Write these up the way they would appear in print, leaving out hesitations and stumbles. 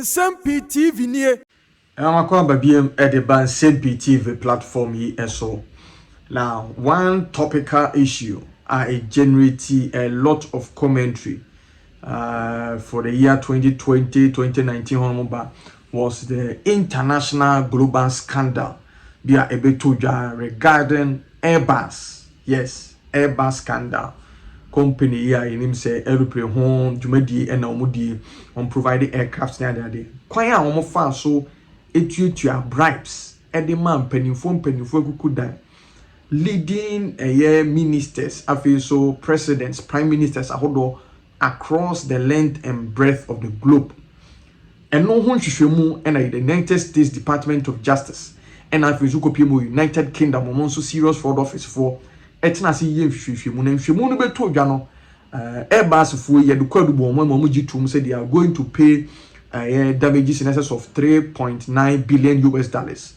Nsem-Pii TV nie. I'm going at the Nsem-Pii TV platform here so. Now, one topical issue I generated a lot of commentary for the year 2020-2019 was the international global scandal via Ebetuja regarding Airbus. Yes, Airbus scandal. Company here in him say aeroplane home, Jumedi and Omudi on providing aircraft near there. Quite a far so it you bribes. Eddie man penny phone could die. Leading a year ministers, I feel so presidents, prime ministers across the length and breadth of the globe. And no one should mu and the United States Department of Justice. And I feel so United Kingdom also serious fraud office for etina si ye hwehwemu na hwehwemu no beto dwa no Airbus fu ye de kwadu bo mo gitum say they are going to pay damages in excess of 3.9 billion US dollars.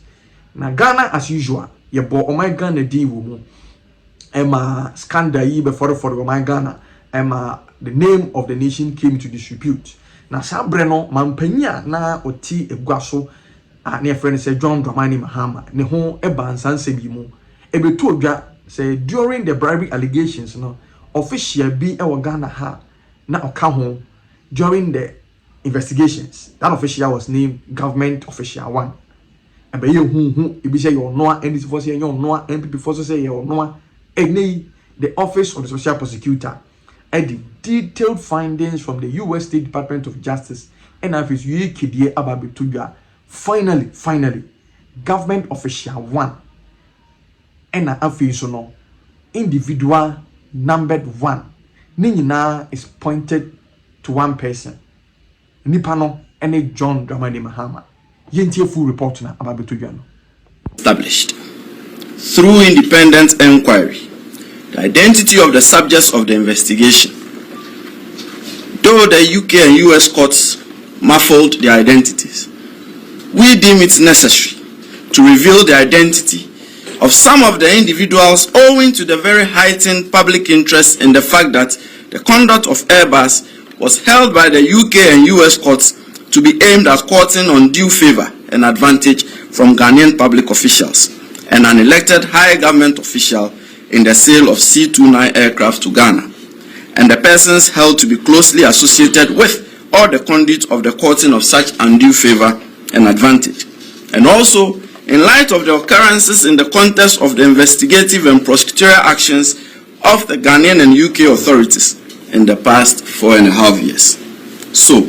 Na Ghana as usual ye bo my Ghana di wo mu ema scandal yi before for my Ghana ema the name of the nation came to disrepute. Na sabre no mampanya na oti egwaso na friend say John Dramani Mahama ne ho eba nsanse bi mu ebeto dwa say during the bribery allegations no official be e Ghana ha na oka ho during the investigations. That official was named government official 1. And by you e be say you know and this for say you know and people for say you know any the office of the special prosecutor and the detailed findings from the US State Department of Justice and office you kidie ababetuga finally government official 1 and office no individual numbered 1 ninyina is pointed to one person nipa no ene John Dramani Mahama yentie full report na ababetuga no established through independent inquiry the identity of the subjects of the investigation, though the UK and US courts muffled their identities. We deem it necessary to reveal the identity of some of the individuals owing to the very heightened public interest in the fact that the conduct of Airbus was held by the UK and US courts to be aimed at courting undue favor and advantage from Ghanaian public officials and an elected high government official in the sale of C-29 aircraft to Ghana, and the persons held to be closely associated with or the conduit of the courting of such undue favor and advantage. And also, in light of the occurrences in the context of the investigative and prosecutorial actions of the Ghanaian and UK authorities in the past 4.5 years. So,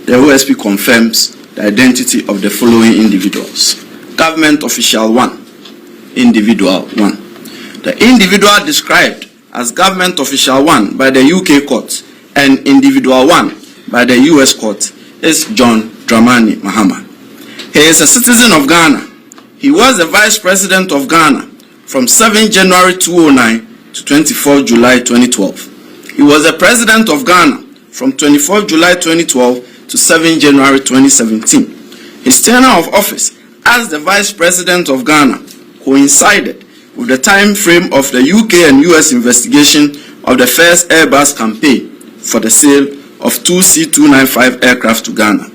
the OSP confirms the identity of the following individuals. Government Official 1, Individual 1. The individual described as Government Official 1 by the UK court and Individual 1 by the US court is John Dramani Mahama. He is a citizen of Ghana. He was the Vice President of Ghana from 7 January 2009 to 24 July 2012. He was the President of Ghana from 24 July 2012 to 7 January 2017. His tenure of office as the Vice President of Ghana coincided with the time frame of the UK and US investigation of the first Airbus campaign for the sale of 2 C-295 aircraft to Ghana.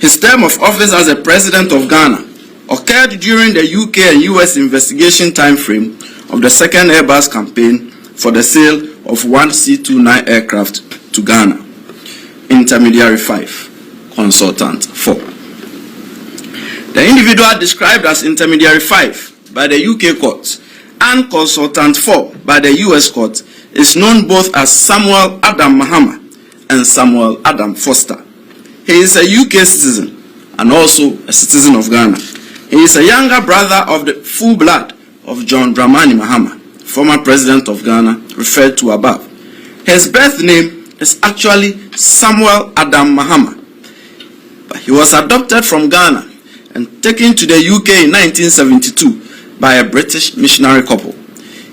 His term of office as the President of Ghana occurred during the UK and US investigation time frame of the second Airbus campaign for the sale of 1 C-29 aircraft to Ghana. Intermediary 5, Consultant 4. The individual described as Intermediary 5 by the UK court and Consultant 4 by the US court is known both as Samuel Adam Mahama and Samuel Adam Foster. He is a UK citizen and also a citizen of Ghana. He is a younger brother of the full blood of John Dramani Mahama, former president of Ghana, referred to above. His birth name is actually Samuel Adam Mahama, but he was adopted from Ghana and taken to the UK in 1972 by a British missionary couple.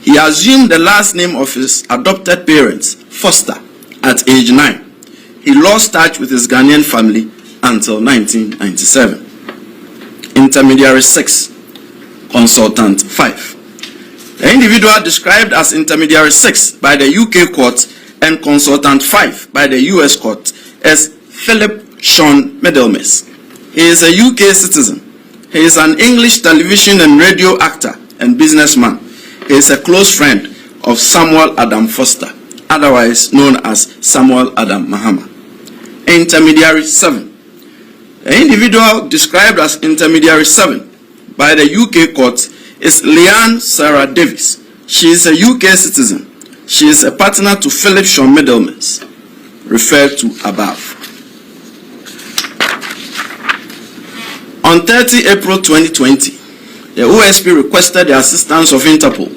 He assumed the last name of his adopted parents, Foster, at age 9. He lost touch with his Ghanaian family until 1997. Intermediary 6, Consultant 5. The individual described as Intermediary 6 by the UK court and Consultant 5 by the US court is Philip Sean Middlemas. He is a UK citizen. He is an English television and radio actor and businessman. He is a close friend of Samuel Adam Foster, otherwise known as Samuel Adam Mahama. Intermediary 7. The individual described as Intermediary 7 by the UK court is Leanne Sarah Davis. She is a UK citizen. She is a partner to Philip Sean Middlemas, referred to above. On 30 April 2020, the OSP requested the assistance of Interpol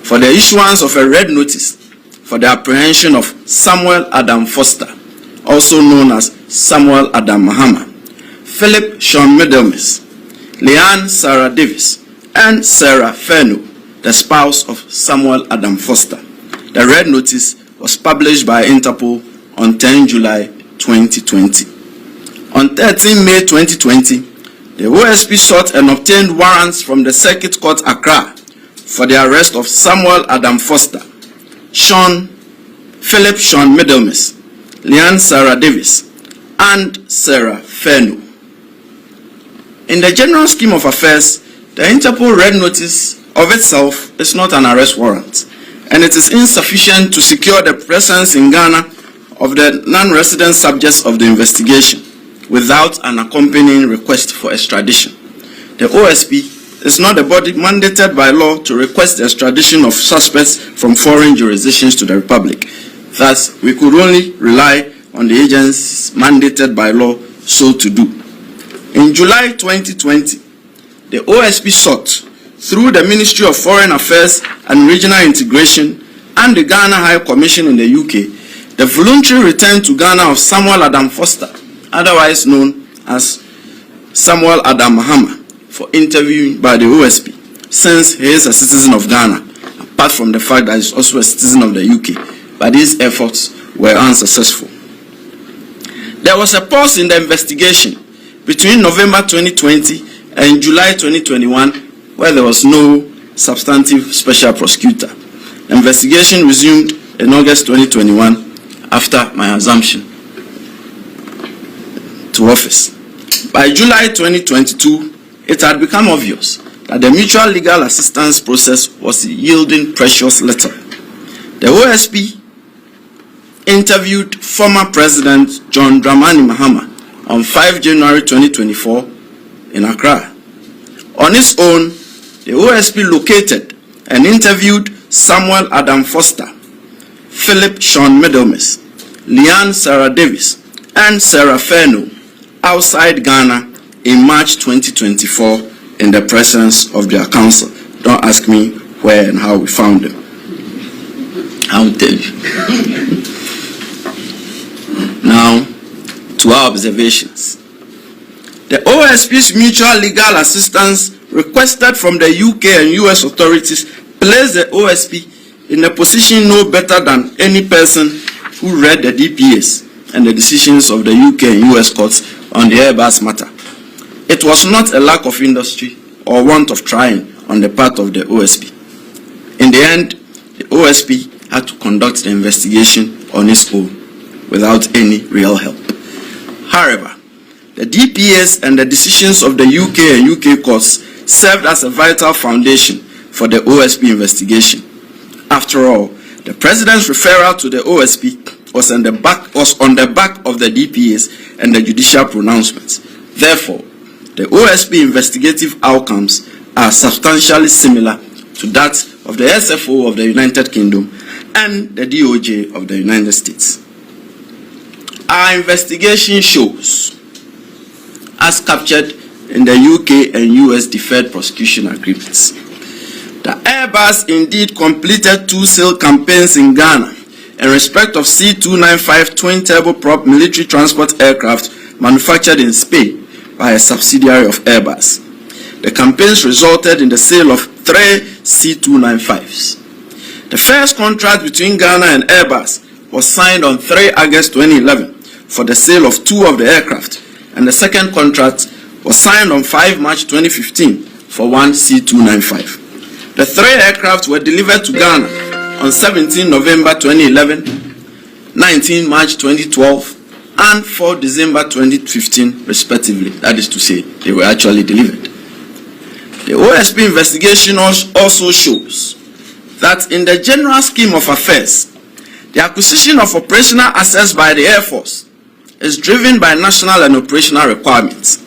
for the issuance of a red notice for the apprehension of Samuel Adam Foster, also known as Samuel Adam Mahama, Philip Sean Middlemas, Leanne Sarah Davis, and Sarah Fenno, the spouse of Samuel Adam Foster. The red notice was published by Interpol on 10 July 2020. On 13 May 2020, the OSP sought and obtained warrants from the Circuit Court Accra for the arrest of Samuel Adam Foster, Philip Sean Middlemas, Leanne Sarah Davis, and Sarah Fenno. In the general scheme of affairs, the Interpol red notice of itself is not an arrest warrant, and it is insufficient to secure the presence in Ghana of the non-resident subjects of the investigation without an accompanying request for extradition. The OSP is not a body mandated by law to request the extradition of suspects from foreign jurisdictions to the Republic. Thus, we could only rely on the agencies mandated by law so to do. In July 2020, the OSP sought, through the Ministry of Foreign Affairs and Regional Integration and the Ghana High Commission in the UK, the voluntary return to Ghana of Samuel Adam Foster, otherwise known as Samuel Adam Mahama, for interviewing by the OSP, since he is a citizen of Ghana, apart from the fact that he is also a citizen of the UK, but these efforts were unsuccessful. There was a pause in the investigation between November 2020 and July 2021, where there was no substantive special prosecutor. The investigation resumed in August 2021 after my assumption to office. By July 2022, it had become obvious that the mutual legal assistance process was yielding precious little. The OSP interviewed former President John Dramani Mahama on 5 January 2024 in Accra. On its own, the OSP located and interviewed Samuel Adam Foster, Philip Sean Middlemas, Leanne Sarah Davis, and Sarah Fenno outside Ghana in March 2024 in the presence of their counsel. Don't ask me where and how we found them. I will tell you. Now, to our observations. The OSP's mutual legal assistance requested from the UK and US authorities placed the OSP in a position no better than any person who read the DPAs and the decisions of the UK and US courts on the Airbus matter. It was not a lack of industry or want of trying on the part of the OSP. In the end, the OSP had to conduct the investigation on its own without any real help. However, the DPAs and the decisions of the UK and UK courts served as a vital foundation for the OSP investigation. After all, the President's referral to the OSP was on the back of the DPAs and the judicial pronouncements. Therefore, the OSP investigative outcomes are substantially similar to that of the SFO of the United Kingdom and the DOJ of the United States. Our investigation shows, as captured in the UK and US deferred prosecution agreements, that Airbus indeed completed 2 sale campaigns in Ghana in respect of C-295 twin-turboprop military transport aircraft manufactured in Spain by a subsidiary of Airbus. The campaigns resulted in the sale of 3 C-295s. The first contract between Ghana and Airbus was signed on 3 August 2011 for the sale of 2 of the aircraft, and the second contract was signed on 5 March 2015 for 1 C-295. The 3 aircraft were delivered to Ghana on 17 November 2011, 19 March 2012, and 4 December 2015, respectively. That is to say, they were actually delivered. The OSP investigation also shows that in the general scheme of affairs, the acquisition of operational assets by the Air Force is driven by national and operational requirements.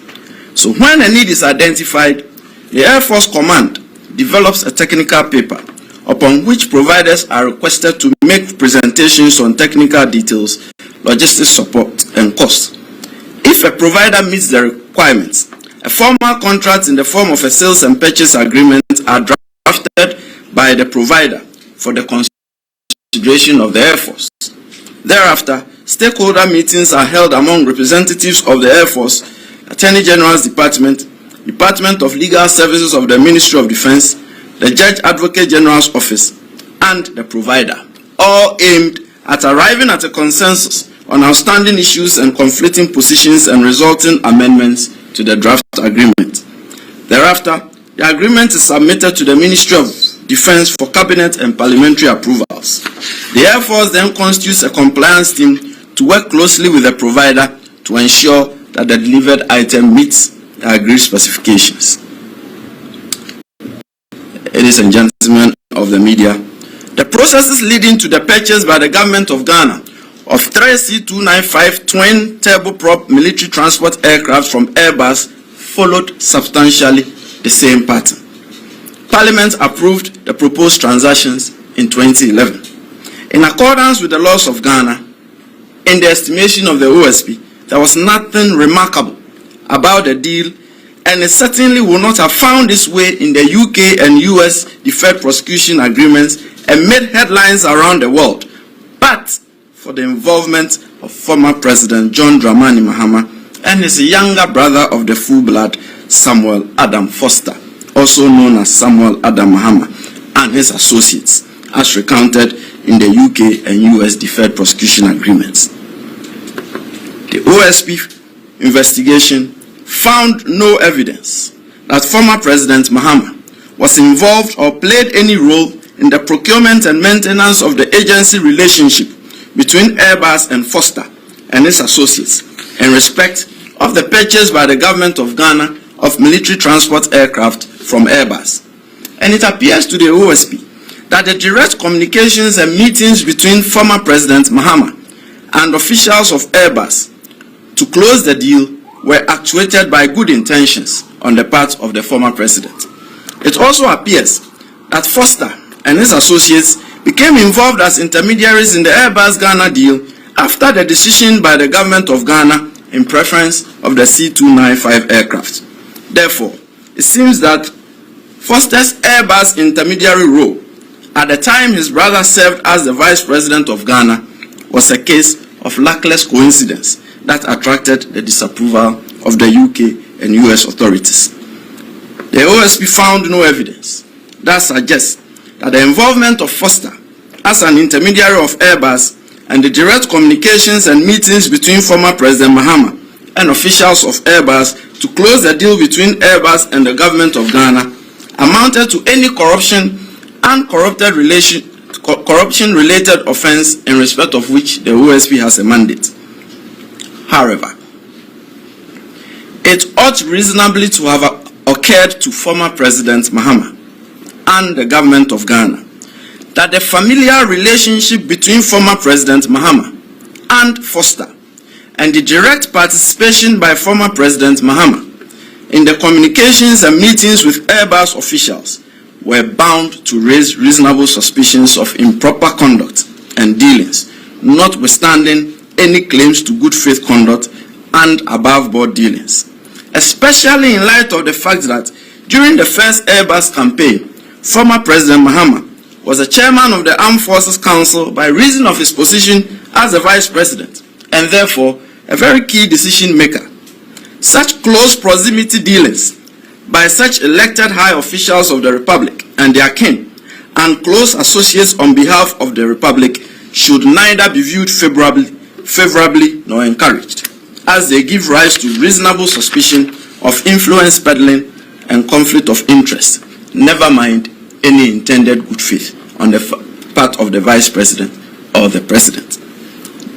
So when a need is identified, the Air Force Command develops a technical paper upon which providers are requested to make presentations on technical details, logistics support, and costs. If a provider meets the requirements, a formal contract in the form of a sales and purchase agreement are drafted by the provider for the consideration of the Air Force. Thereafter, stakeholder meetings are held among representatives of the Air Force, Attorney General's Department, Department of Legal Services of the Ministry of Defense, the Judge Advocate General's Office, and the provider, all aimed at arriving at a consensus on outstanding issues and conflicting positions and resulting amendments to the draft agreement. Thereafter, the agreement is submitted to the Ministry of Defense for cabinet and parliamentary approvals. The Air Force then constitutes a compliance team to work closely with the provider to ensure that the delivered item meets the agreed specifications. Ladies and gentlemen of the media, the processes leading to the purchase by the government of Ghana of 3 C-295 twin turboprop military transport aircraft from Airbus followed substantially the same pattern. Parliament approved the proposed transactions in 2011. In accordance with the laws of Ghana, in the estimation of the OSP, there was nothing remarkable about the deal, and it certainly would not have found its way in the UK and US deferred prosecution agreements and made headlines around the world, but for the involvement of former President John Dramani Mahama and his younger brother of the full blood, Samuel Adam Foster, also known as Samuel Adam Mahama, and his associates, as recounted in the UK and US deferred prosecution agreements. The OSP investigation found no evidence that former President Mahama was involved or played any role in the procurement and maintenance of the agency relationship between Airbus and Foster and its associates in respect of the purchase by the government of Ghana of military transport aircraft from Airbus. And it appears to the OSP that the direct communications and meetings between former President Mahama and officials of Airbus to close the deal were actuated by good intentions on the part of the former president. It also appears that Foster and his associates became involved as intermediaries in the Airbus Ghana deal after the decision by the government of Ghana in preference of the C-295 aircraft. Therefore, it seems that Foster's Airbus intermediary role at the time his brother served as the vice president of Ghana was a case of luckless coincidence that attracted the disapproval of the UK and US authorities. The OSP found no evidence that suggests that the involvement of Foster as an intermediary of Airbus and the direct communications and meetings between former President Mahama and officials of Airbus to close the deal between Airbus and the government of Ghana amounted to any corruption and corruption-related offense in respect of which the OSP has a mandate. However, it ought reasonably to have occurred to former President Mahama and the government of Ghana that the familiar relationship between former President Mahama and Foster and the direct participation by former President Mahama in the communications and meetings with Airbus officials were bound to raise reasonable suspicions of improper conduct and dealings, notwithstanding any claims to good faith conduct and above-board dealings, especially in light of the fact that during the first Airbus campaign, former President Mahama was the chairman of the Armed Forces Council by reason of his position as the vice president and therefore a very key decision maker. Such close proximity dealings by such elected high officials of the Republic and their kin and close associates on behalf of the Republic should neither be viewed favorably nor encouraged, as they give rise to reasonable suspicion of influence peddling and conflict of interest, never mind any intended good faith on the part of the vice president or the president.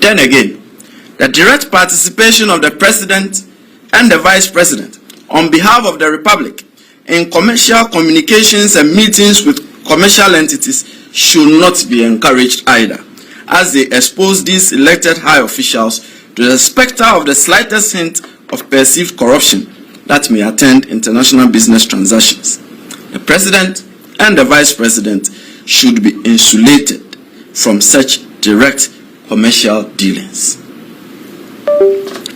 Then again, the direct participation of the President and the Vice President on behalf of the Republic in commercial communications and meetings with commercial entities should not be encouraged either, as they expose these elected high officials to the specter of the slightest hint of perceived corruption that may attend international business transactions. The President and the Vice President should be insulated from such direct commercial dealings.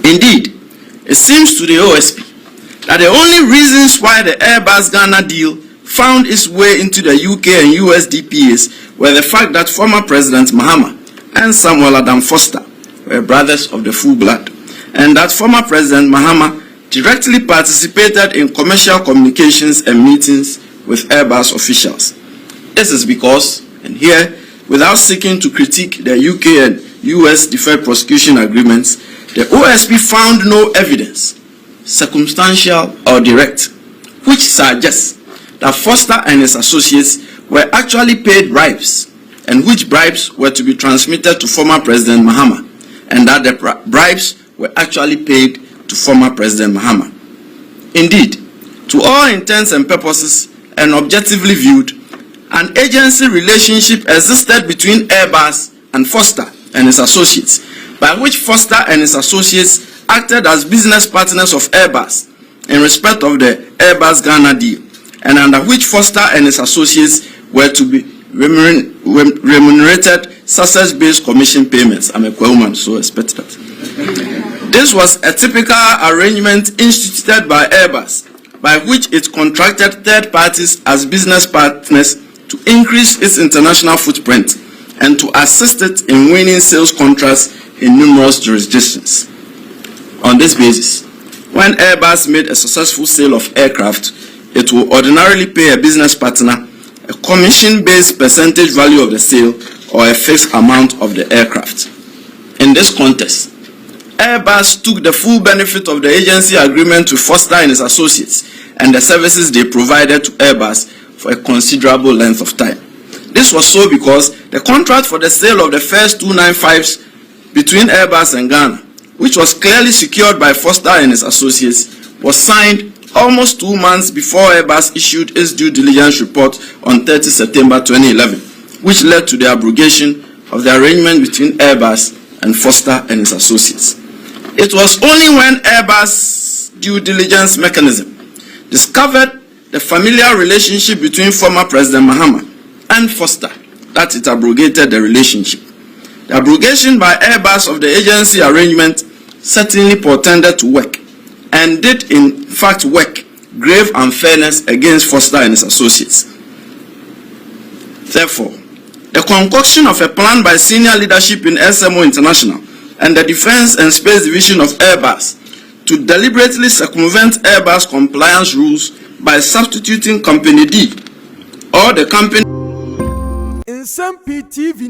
Indeed, it seems to the OSP that the only reasons why the Airbus Ghana deal found its way into the UK and US DPAs were the fact that former President Mahama and Samuel Adam Foster were brothers of the full blood, and that former President Mahama directly participated in commercial communications and meetings with Airbus officials. This is because, and here, without seeking to critique the UK and US deferred prosecution agreements, the OSP found no evidence, circumstantial or direct, which suggests that Foster and his associates were actually paid bribes, and which bribes were to be transmitted to former President Mahama, and that the bribes were actually paid to former President Mahama. Indeed, to all intents and purposes and objectively viewed, an agency relationship existed between Airbus and Foster and his associates, by which Foster and his associates acted as business partners of Airbus in respect of the Airbus Ghana deal, and under which Foster and his associates were to be remunerated success-based commission payments. I'm a Kwauman, so expect that. This was a typical arrangement instituted by Airbus, by which it contracted third parties as business partners to increase its international footprint and to assist it in winning sales contracts in numerous jurisdictions. On this basis, when Airbus made a successful sale of aircraft, it will ordinarily pay a business partner a commission-based percentage value of the sale or a fixed amount of the aircraft. In this context, Airbus took the full benefit of the agency agreement with Foster and his associates and the services they provided to Airbus for a considerable length of time. This was so because the contract for the sale of the first 295s between Airbus and Ghana, which was clearly secured by Foster and his associates, was signed almost 2 months before Airbus issued its due diligence report on 30 September 2011, which led to the abrogation of the arrangement between Airbus and Foster and his associates. It was only when Airbus due diligence mechanism discovered the familiar relationship between former President Mahama and Foster that it abrogated the relationship. The abrogation by Airbus of the agency arrangement certainly portended to work, and did in fact work, grave unfairness against Foster and his associates. Therefore, the concoction of a plan by senior leadership in SMO International and the Defense and Space Division of Airbus to deliberately circumvent Airbus compliance rules by substituting Company D or the company Nsem-Pii TV